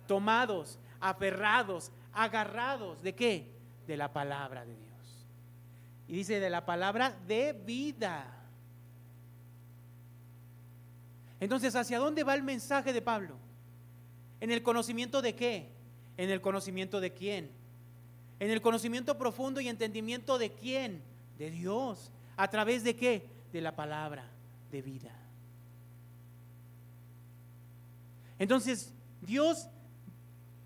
Tomados, aferrados, agarrados, ¿de qué? De la palabra de Dios. Y dice de la palabra de vida. Entonces, ¿hacia dónde va el mensaje de Pablo? ¿En el conocimiento de qué? ¿En el conocimiento de quién? ¿En el conocimiento profundo y entendimiento de quién? De Dios. ¿A través de qué? De la palabra de vida. Entonces, Dios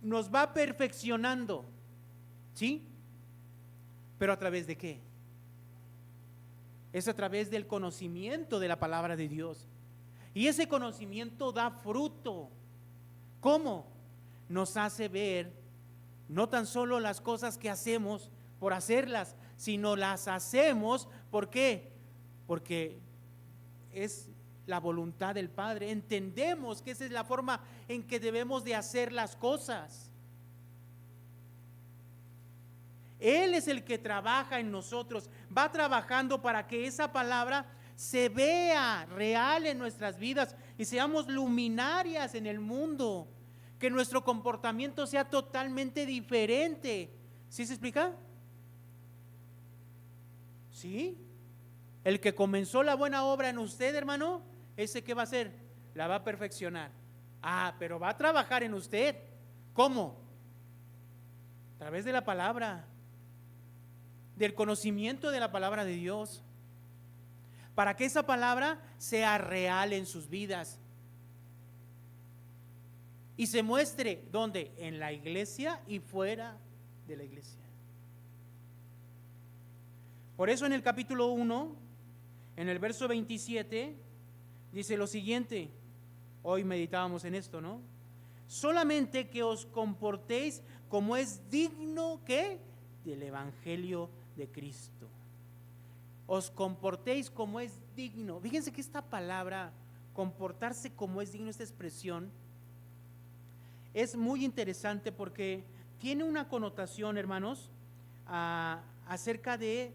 nos va perfeccionando, ¿sí? ¿Pero a través de qué? Es a través del conocimiento de la palabra de Dios. Y ese conocimiento da fruto. ¿Cómo? Nos hace ver no tan solo las cosas que hacemos por hacerlas, sino las hacemos, ¿por qué? Porque es la voluntad del Padre. Entendemos que esa es la forma en que debemos de hacer las cosas. Él es el que trabaja en nosotros, va trabajando para que esa palabra se vea real en nuestras vidas y seamos luminarias en el mundo, que nuestro comportamiento sea totalmente diferente. ¿Sí se explica? ¿Sí? El que comenzó la buena obra en usted, hermano, ese ¿qué va a hacer? La va a perfeccionar. Ah, pero va a trabajar en usted. ¿Cómo? A través de la palabra, del conocimiento de la palabra de Dios, para que esa palabra sea real en sus vidas y se muestre, ¿dónde? En la iglesia y fuera de la iglesia. Por eso en el capítulo 1, en el verso 27, dice lo siguiente. Hoy meditábamos en esto, ¿no? Solamente que os comportéis como es digno, ¿qué? Del evangelio de Cristo. Os comportéis como es digno. Fíjense que esta palabra, comportarse como es digno, esta expresión, es muy interesante porque tiene una connotación, hermanos, acerca de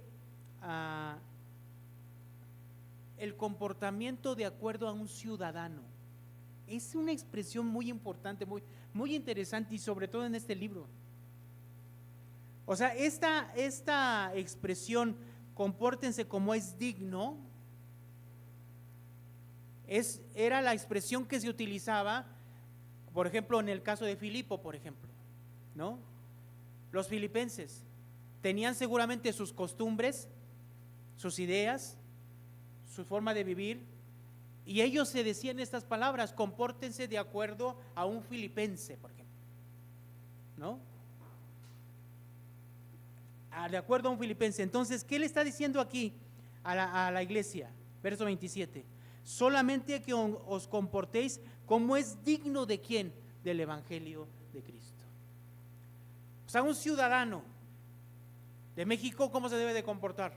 el comportamiento de acuerdo a un ciudadano. Es una expresión muy importante, muy interesante, y sobre todo en este libro. O sea, esta expresión, compórtense como es digno, era la expresión que se utilizaba, por ejemplo, en el caso de Filipo, por ejemplo, ¿no? Los filipenses tenían seguramente sus costumbres, sus ideas, su forma de vivir, y ellos se decían estas palabras: compórtense de acuerdo a un filipense, por ejemplo, ¿no? De acuerdo a un filipense. Entonces, ¿qué le está diciendo aquí a la iglesia? Verso 27. Solamente que os comportéis como es digno de ¿quién? Del evangelio de Cristo. O sea, un ciudadano de México, ¿cómo se debe de comportar?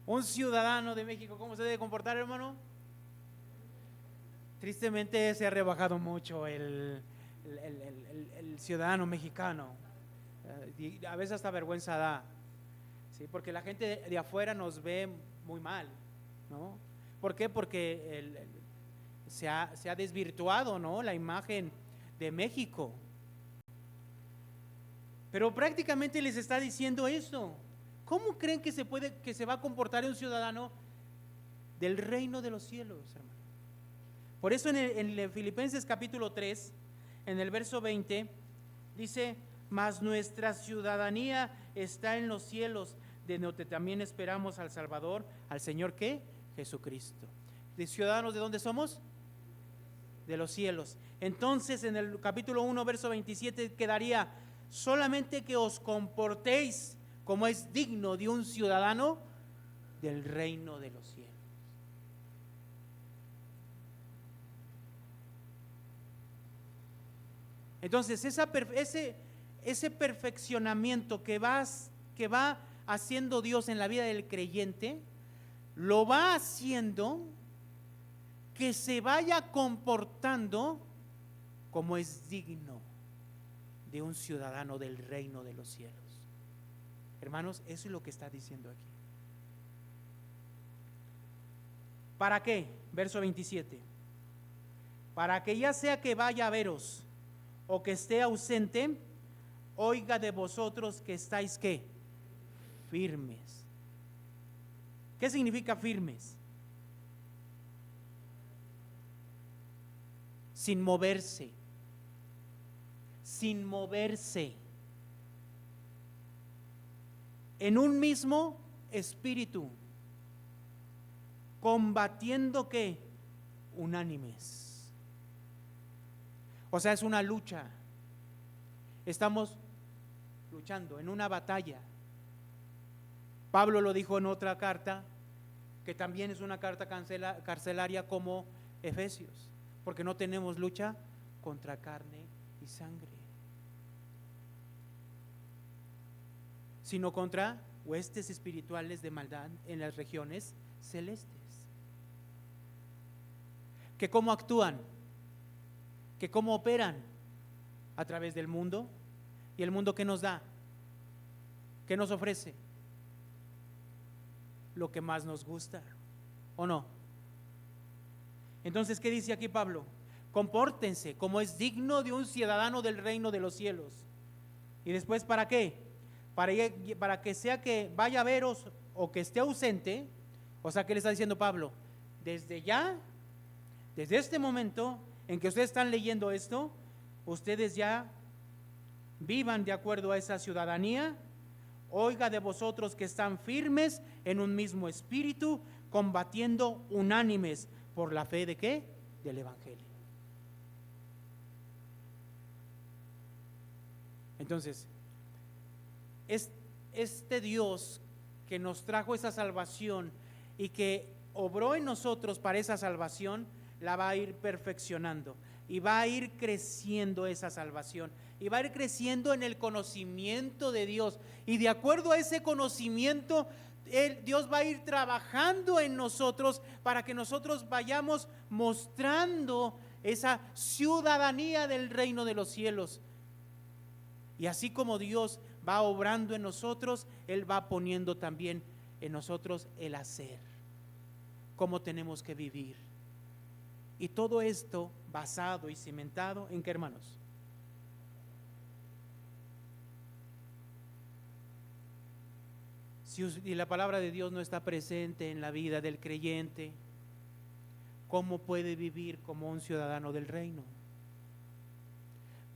Un ciudadano de México, ¿cómo se debe comportar, hermano? Tristemente se ha rebajado mucho el ciudadano mexicano. Y a veces hasta vergüenza da, ¿sí? Porque la gente de afuera nos ve muy mal, ¿no? ¿Por qué? Porque se ha desvirtuado, ¿no?, la imagen de México. Pero prácticamente les está diciendo eso. ¿Cómo creen que se va a comportar un ciudadano del reino de los cielos, hermano? Por eso en Filipenses capítulo 3, en el verso 20, dice: mas nuestra ciudadanía está en los cielos, de donde también esperamos al Salvador, al Señor, ¿qué? Jesucristo. ¿De ciudadanos de dónde somos? De los cielos. Entonces en el capítulo 1, verso 27 quedaría: solamente que os comportéis como es digno de un ciudadano del reino de los cielos. Entonces ese perfeccionamiento que va haciendo Dios en la vida del creyente, lo va haciendo que se vaya comportando como es digno de un ciudadano del reino de los cielos. Hermanos, eso es lo que está diciendo aquí. ¿Para qué? Verso 27. Para que ya sea que vaya a veros o que esté ausente, oiga de vosotros que estáis, ¿qué? Firmes. ¿Qué significa firmes? Sin moverse. Sin moverse. En un mismo espíritu. Combatiendo, ¿qué? Unánimes. O sea, es una lucha. Estamos luchando en una batalla. Pablo lo dijo en otra carta, que también es una carta carcelaria como Efesios, porque no tenemos lucha contra carne y sangre, sino contra huestes espirituales de maldad en las regiones celestes. ¿Que cómo actúan? ¿Que cómo operan? A través del mundo. ¿Y el mundo qué nos da? ¿Qué nos ofrece? Lo que más nos gusta, ¿o no? Entonces, ¿qué dice aquí Pablo? Compórtense como es digno de un ciudadano del reino de los cielos. ¿Y después para qué? Para que sea que vaya a veros o que esté ausente. O sea, ¿qué le está diciendo Pablo? Desde ya, desde este momento en que ustedes están leyendo esto, ustedes ya vivan de acuerdo a esa ciudadanía. Oiga de vosotros que están firmes en un mismo espíritu, combatiendo unánimes por la fe de ¿qué? Del evangelio. Entonces, este Dios que nos trajo esa salvación y que obró en nosotros para esa salvación, la va a ir perfeccionando y va a ir creciendo esa salvación y va a ir creciendo en el conocimiento de Dios, y de acuerdo a ese conocimiento Dios va a ir trabajando en nosotros para que nosotros vayamos mostrando esa ciudadanía del reino de los cielos. Y así como Dios va obrando en nosotros, Él va poniendo también en nosotros el hacer, cómo tenemos que vivir. Y todo esto basado y cimentado ¿en qué, hermanos? Si la palabra de Dios no está presente en la vida del creyente, ¿cómo puede vivir como un ciudadano del reino?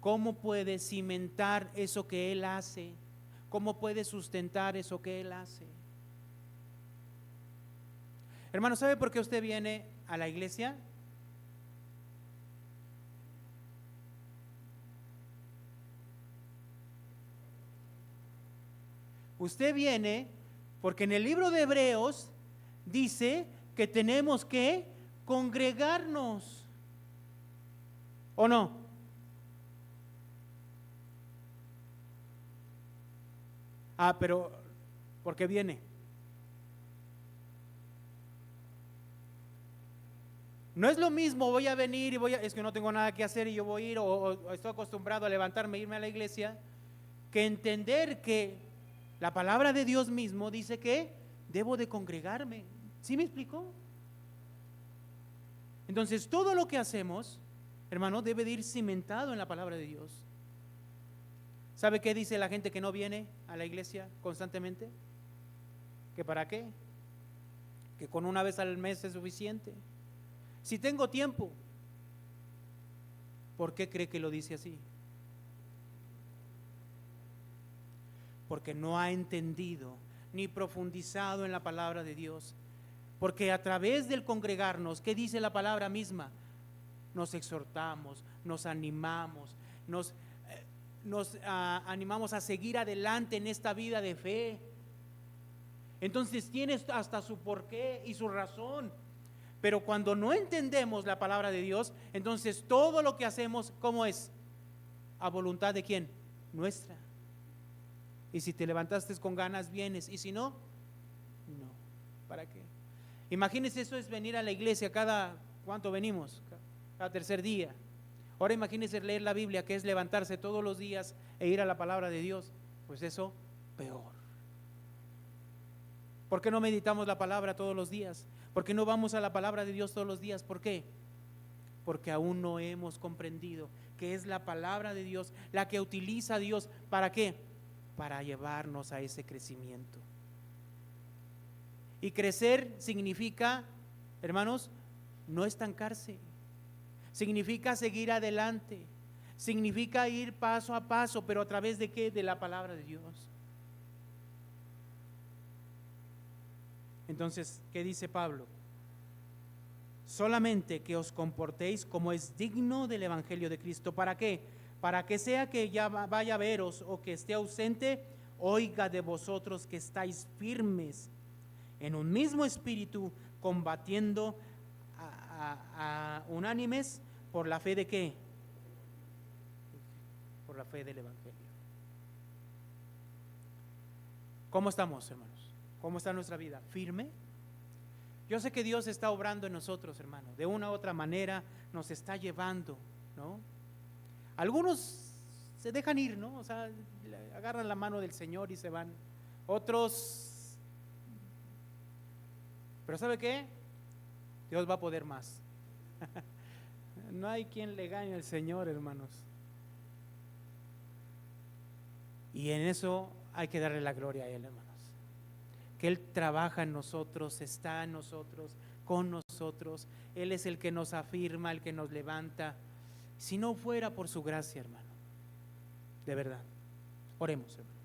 ¿Cómo puede cimentar eso que Él hace? ¿Cómo puede sustentar eso que Él hace? Hermano, ¿sabe por qué usted viene a la iglesia? Usted viene porque en el libro de Hebreos dice que tenemos que congregarnos, ¿o no? Pero ¿por qué viene? No es lo mismo, voy a venir y es que no tengo nada que hacer y yo voy a ir, o estoy acostumbrado a levantarme e irme a la iglesia, que entender que la palabra de Dios mismo dice que debo de congregarme. ¿Sí me explicó? Entonces todo lo que hacemos, hermano, debe de ir cimentado en la palabra de Dios. ¿Sabe qué dice la gente que no viene a la iglesia constantemente? ¿Que para qué? Que con una vez al mes es suficiente. Si tengo tiempo, ¿por qué cree que lo dice así? Porque no ha entendido ni profundizado en la palabra de Dios. Porque a través del congregarnos, ¿qué dice la palabra misma? Nos exhortamos, nos animamos, nos animamos a seguir adelante en esta vida de fe. Entonces tiene hasta su porqué y su razón. Pero cuando no entendemos la palabra de Dios, entonces todo lo que hacemos, ¿cómo es? ¿A voluntad de quién? Nuestra. Y si te levantaste con ganas, vienes. Y si no, no. ¿Para qué? Imagínense, eso es venir a la iglesia ¿cuánto venimos? Cada tercer día. Ahora imagínense leer la Biblia, que es levantarse todos los días e ir a la palabra de Dios. Pues eso, peor. ¿Por qué no meditamos la palabra todos los días? ¿Por qué no vamos a la palabra de Dios todos los días? ¿Por qué? Porque aún no hemos comprendido que es la palabra de Dios la que utiliza Dios. ¿Para qué? Para llevarnos a ese crecimiento. Y crecer significa, hermanos, no estancarse. Significa seguir adelante. Significa ir paso a paso, pero ¿a través de qué? De la palabra de Dios. Entonces, ¿qué dice Pablo? Solamente que os comportéis como es digno del evangelio de Cristo. ¿Para qué? Para que sea que ya vaya a veros o que esté ausente, oiga de vosotros que estáis firmes en un mismo espíritu, combatiendo unánimes por la fe de qué? Por la fe del evangelio. ¿Cómo estamos, hermanos? ¿Cómo está nuestra vida? ¿Firme? Yo sé que Dios está obrando en nosotros, hermano. De una u otra manera nos está llevando, ¿no? Algunos se dejan ir, ¿no? O sea, agarran la mano del Señor y se van. Otros, pero ¿sabe qué? Dios va a poder más. No hay quien le gane al Señor, hermanos. Y en eso hay que darle la gloria a Él, hermanos. Que Él trabaja en nosotros, está en nosotros, con nosotros. Él es el que nos afirma, el que nos levanta. Si no fuera por su gracia, hermano, de verdad. Oremos, hermano.